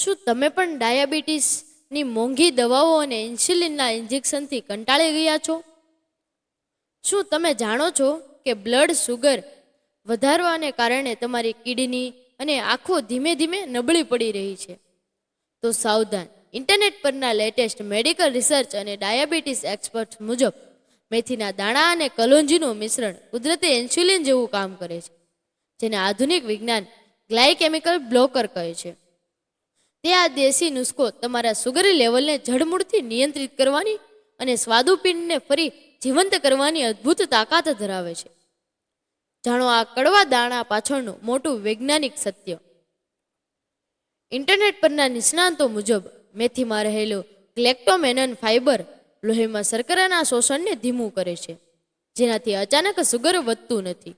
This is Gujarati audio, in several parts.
શું તમે પણ ડાયાબિટીસની મોંઘી દવાઓ અને ઇન્સ્યુલિનના ઇન્જેક્શનથી કંટાળી ગયા છો? શું તમે જાણો છો કે બ્લડ શુગર વધારવાને કારણે તમારી કિડની અને આંખો ધીમે ધીમે નબળી પડી રહી છે? તો સાવધાન, ઇન્ટરનેટ પરના લેટેસ્ટ મેડિકલ રિસર્ચ અને ડાયાબિટીસ એક્સપર્ટ્સ મુજબ મેથીના દાણા અને કલોંજીનું મિશ્રણ કુદરતી ઇન્સ્યુલિન જેવું કામ કરે છે, જેને આધુનિક વિજ્ઞાન ગ્લાયકેમિકલ બ્લોકર કહે છે. તે આ દેશી નુસ્ખો તમારા સુગરી લેવલને જડમૂળથી નિયંત્રિત કરવાની અને સ્વાદુપિંડને ફરી જીવંત કરવાની અદ્ભુત તાકાત ધરાવે છે. જાણો આ કડવા દાણા પાછળનું મોટું વૈજ્ઞાનિક સત્ય. ઇન્ટરનેટ પરના નિષ્ણાંતો મુજબ મેથીમાં રહેલું ગ્લેક્ટોમેનન ફાઇબર લોહીમાં શર્કરાના શોષણને ધીમું કરે છે, જેનાથી અચાનક સુગર વધતું નથી.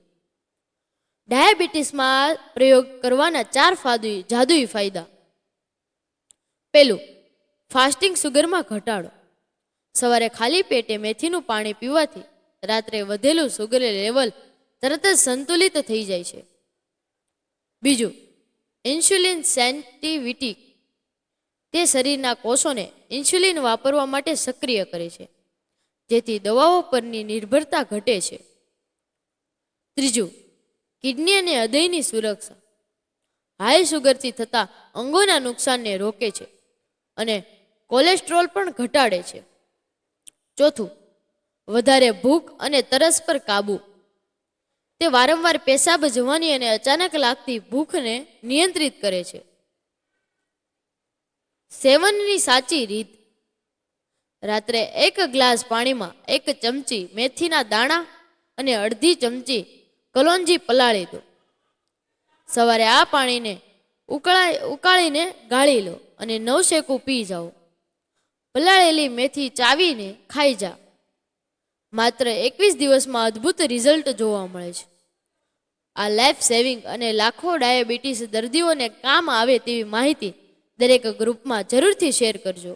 ડાયાબિટીસમાં પ્રયોગ કરવાના 4 જાદુઈ ફાયદા. પહેલું, ફાસ્ટિંગ સુગરમાં ઘટાડો. સવારે ખાલી પેટે મેથીનું પાણી પીવાથી રાત્રે વધેલું સુગર લેવલ તરત જ સંતુલિત થઈ જાય છે. બીજું, ઇન્સ્યુલિન સેન્સિટિવિટી. તે શરીરના કોષોને ઇન્સ્યુલિન વાપરવા માટે સક્રિય કરે છે, જેથી દવાઓ પરની નિર્ભરતા ઘટે છે. ત્રીજું, કિડની અને હૃદયની સુરક્ષા. હાઈ સુગરથી થતા અંગોના નુકસાનને રોકે છે અને કોલેસ્ટ્રોલ પણ ઘટાડે છે. ચોથું, વધારે ભૂખ અને તરસ પર કાબુ. તે વારંવાર પેશાબ જવાની અને અચાનક લાગતી ભૂખને નિયંત્રિત કરે છે. સેવનની સાચી રીત. રાત્રે 1 ગ્લાસ પાણીમાં 1 ચમચી મેથીના દાણા અને અડધી ચમચી કલોંજી પલાળી દો. સવારે આ પાણીને ઉકાળીને ગાળી લો અને નવશેકું પી જાઓ. પલાળેલી મેથી ચાવીને ખાઈ જા. માત્ર 21 દિવસમાં અદ્ભુત રિઝલ્ટ જોવા મળે છે. આ લાઈફ સેવિંગ અને લાખો ડાયાબિટીસ દર્દીઓને કામ આવે તેવી માહિતી દરેક ગ્રુપમાં જરૂરથી શેર કરજો.